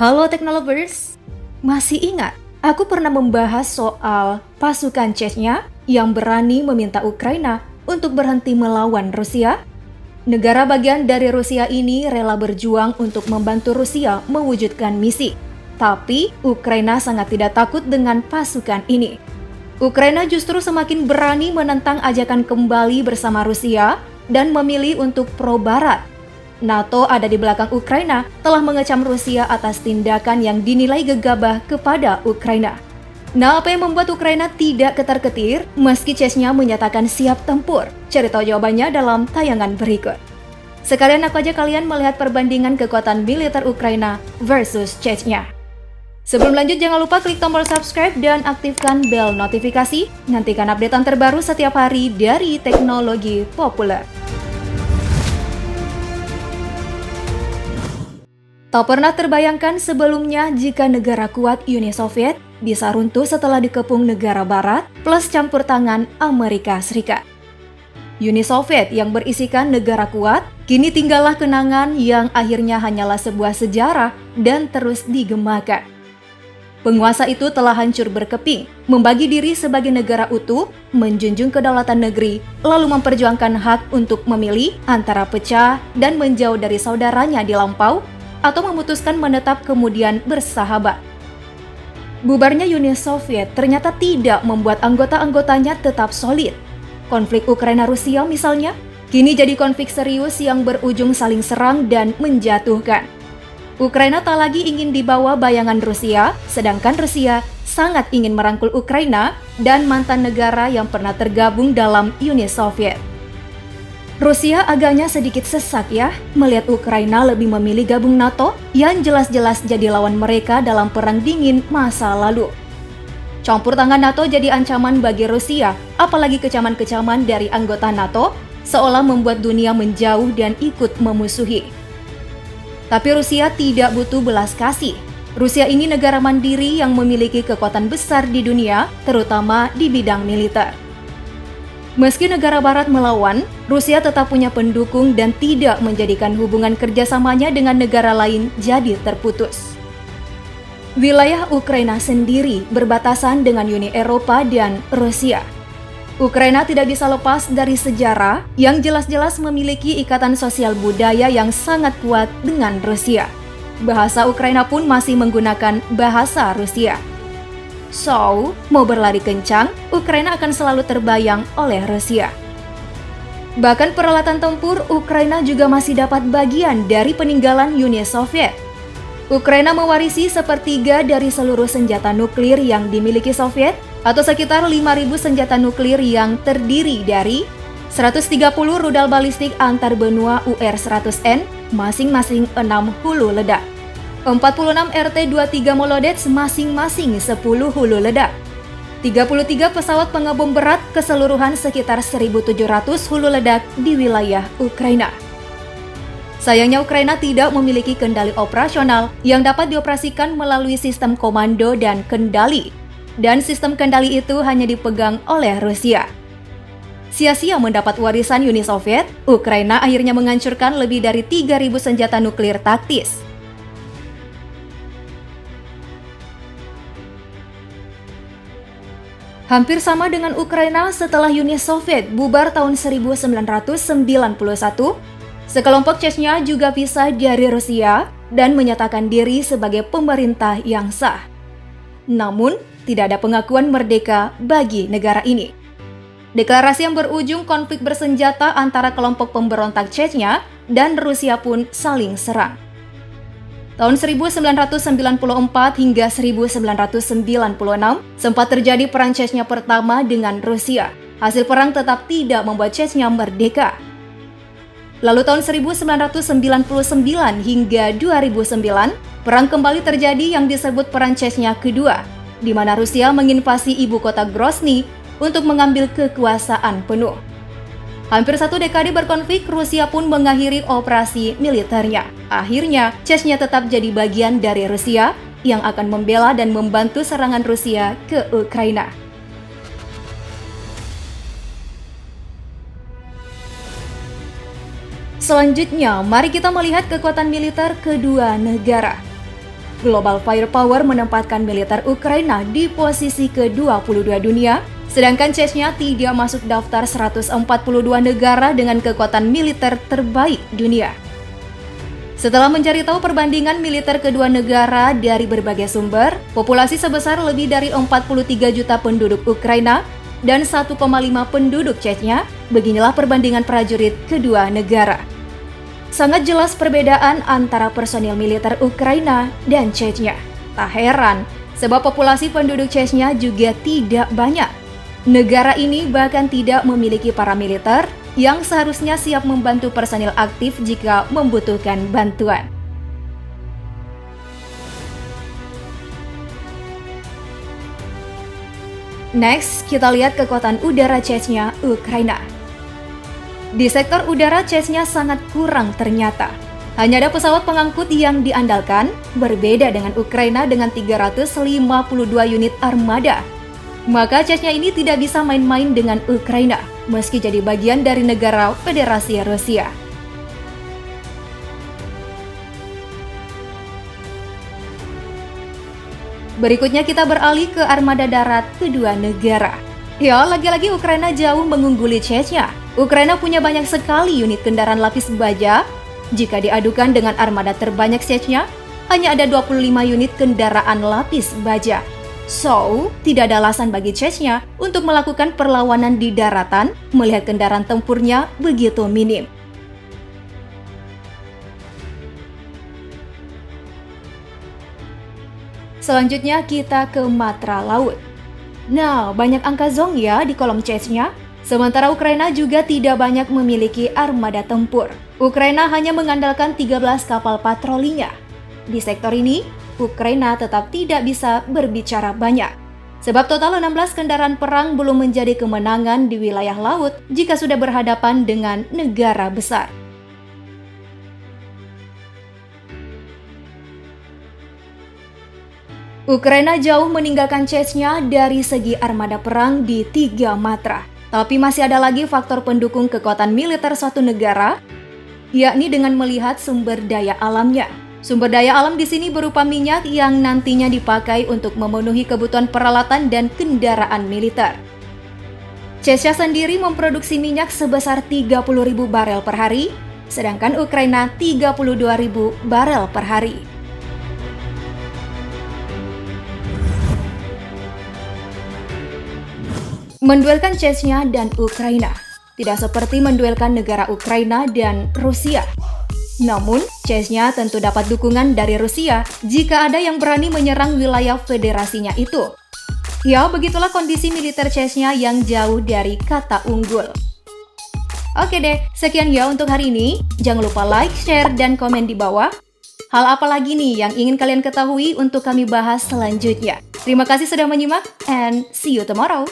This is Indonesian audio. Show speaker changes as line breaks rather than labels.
Halo Teknolovers, masih ingat aku pernah membahas soal pasukan Chechnya yang berani meminta Ukraina untuk berhenti melawan Rusia? Negara bagian dari Rusia ini rela berjuang untuk membantu Rusia mewujudkan misi. Tapi Ukraina sangat tidak takut dengan pasukan ini. Ukraina justru semakin berani menentang ajakan kembali bersama Rusia dan memilih untuk pro-Barat. NATO ada di belakang Ukraina telah mengecam Rusia atas tindakan yang dinilai gegabah kepada Ukraina. Nah, apa yang membuat Ukraina tidak ketar-ketir meski Chechnya menyatakan siap tempur? Cari tahu jawabannya dalam tayangan berikut. Sekalian aku ajak kalian melihat perbandingan kekuatan militer Ukraina versus Chechnya. Sebelum lanjut, jangan lupa klik tombol subscribe dan aktifkan bel notifikasi. Nantikan updatean terbaru setiap hari dari teknologi populer. Tak pernah terbayangkan sebelumnya jika negara kuat Uni Soviet bisa runtuh setelah dikepung negara barat plus campur tangan Amerika Serikat. Uni Soviet yang berisikan negara kuat kini tinggallah kenangan yang akhirnya hanyalah sebuah sejarah dan terus digemakan. Penguasa itu telah hancur berkeping, membagi diri sebagai negara utuh, menjunjung kedaulatan negeri, lalu memperjuangkan hak untuk memilih antara pecah dan menjauh dari saudaranya di lampau, atau memutuskan menetap kemudian bersahabat. Bubarnya Uni Soviet ternyata tidak membuat anggota-anggotanya tetap solid. Konflik Ukraina-Rusia misalnya, kini jadi konflik serius yang berujung saling serang dan menjatuhkan. Ukraina tak lagi ingin dibawa bayangan Rusia, sedangkan Rusia sangat ingin merangkul Ukraina dan mantan negara yang pernah tergabung dalam Uni Soviet. Rusia agaknya sedikit sesak ya, melihat Ukraina lebih memilih gabung NATO yang jelas-jelas jadi lawan mereka dalam perang dingin masa lalu. Campur tangan NATO jadi ancaman bagi Rusia, apalagi kecaman-kecaman dari anggota NATO, seolah membuat dunia menjauh dan ikut memusuhi. Tapi Rusia tidak butuh belas kasih. Rusia ini negara mandiri yang memiliki kekuatan besar di dunia, terutama di bidang militer. Meski negara barat melawan, Rusia tetap punya pendukung dan tidak menjadikan hubungan kerjasamanya dengan negara lain jadi terputus. Wilayah Ukraina sendiri berbatasan dengan Uni Eropa dan Rusia. Ukraina tidak bisa lepas dari sejarah yang jelas-jelas memiliki ikatan sosial budaya yang sangat kuat dengan Rusia. Bahasa Ukraina pun masih menggunakan bahasa Rusia. So, mau berlari kencang, Ukraina akan selalu terbayang oleh Rusia. Bahkan peralatan tempur Ukraina juga masih dapat bagian dari peninggalan Uni Soviet. Ukraina mewarisi sepertiga dari seluruh senjata nuklir yang dimiliki Soviet, atau sekitar 5.000 senjata nuklir yang terdiri dari 130 rudal balistik antar benua UR-100N, masing-masing 6 hulu ledak. 46 RT-23 Molodets masing-masing 10 hulu ledak. 33 pesawat pengebom berat keseluruhan sekitar 1.700 hulu ledak di wilayah Ukraina. Sayangnya Ukraina tidak memiliki kendali operasional yang dapat dioperasikan melalui sistem komando dan kendali. Dan sistem kendali itu hanya dipegang oleh Rusia. Sia-sia mendapat warisan Uni Soviet, Ukraina akhirnya menghancurkan lebih dari 3.000 senjata nuklir taktis. Hampir sama dengan Ukraina setelah Uni Soviet bubar tahun 1991, sekelompok Chechnya juga pisah dari Rusia dan menyatakan diri sebagai pemerintah yang sah. Namun, tidak ada pengakuan merdeka bagi negara ini. Deklarasi yang berujung konflik bersenjata antara kelompok pemberontak Chechnya dan Rusia pun saling serang. Tahun 1994 hingga 1996 sempat terjadi perang Chechnya pertama dengan Rusia. Hasil perang tetap tidak membuat Chechnya merdeka. Lalu tahun 1999 hingga 2009, perang kembali terjadi yang disebut Perang Chechnya Kedua, di mana Rusia menginvasi ibu kota Grozny untuk mengambil kekuasaan penuh. Hampir 1 dekade berkonflik, Rusia pun mengakhiri operasi militernya. Akhirnya, Chechnya tetap jadi bagian dari Rusia yang akan membela dan membantu serangan Rusia ke Ukraina. Selanjutnya, mari kita melihat kekuatan militer kedua negara. Global Firepower menempatkan militer Ukraina di posisi ke-22 dunia, sedangkan Chechnya tidak masuk daftar 142 negara dengan kekuatan militer terbaik dunia. Setelah mencari tahu perbandingan militer kedua negara dari berbagai sumber, populasi sebesar lebih dari 43 juta penduduk Ukraina dan 1,5 penduduk Chechnya, beginilah perbandingan prajurit kedua negara. Sangat jelas perbedaan antara personil militer Ukraina dan Chechnya. Tak heran, sebab populasi penduduk Chechnya juga tidak banyak. Negara ini bahkan tidak memiliki paramiliter yang seharusnya siap membantu personil aktif jika membutuhkan bantuan. Next, kita lihat kekuatan udara Chechnya Ukraina. Di sektor udara, Chechnya sangat kurang ternyata. Hanya ada pesawat pengangkut yang diandalkan, berbeda dengan Ukraina dengan 352 unit armada. Maka Chechnya ini tidak bisa main-main dengan Ukraina, meski jadi bagian dari negara Federasi Rusia. Berikutnya kita beralih ke armada darat kedua negara. Ya, lagi-lagi Ukraina jauh mengungguli Chechnya. Ukraina punya banyak sekali unit kendaraan lapis baja. Jika diadukan dengan armada terbanyak Chechnya, hanya ada 25 unit kendaraan lapis baja. So, tidak ada alasan bagi Chechnya untuk melakukan perlawanan di daratan melihat kendaraan tempurnya begitu minim. Selanjutnya kita ke matra laut. Nah, banyak angka zong ya di kolom Chechnya. Sementara Ukraina juga tidak banyak memiliki armada tempur. Ukraina hanya mengandalkan 13 kapal patrolinya. Di sektor ini, Ukraina tetap tidak bisa berbicara banyak. Sebab total 16 kendaraan perang belum menjadi kemenangan di wilayah laut jika sudah berhadapan dengan negara besar. Ukraina jauh meninggalkan Chechnya dari segi armada perang di 3 matra. Tapi masih ada lagi faktor pendukung kekuatan militer suatu negara, yakni dengan melihat sumber daya alamnya. Sumber daya alam di sini berupa minyak yang nantinya dipakai untuk memenuhi kebutuhan peralatan dan kendaraan militer. Chechnya sendiri memproduksi minyak sebesar 30.000 barel per hari, sedangkan Ukraina 32.000 barel per hari. Menduelkan Chechnya dan Ukraina tidak seperti menduelkan negara Ukraina dan Rusia. Namun, Chechnya tentu dapat dukungan dari Rusia jika ada yang berani menyerang wilayah federasinya itu. Ya, begitulah kondisi militer Chechnya yang jauh dari kata unggul. Oke deh, sekian ya untuk hari ini. Jangan lupa like, share, dan komen di bawah. Hal apa lagi nih yang ingin kalian ketahui untuk kami bahas selanjutnya? Terima kasih sudah menyimak, and see you tomorrow!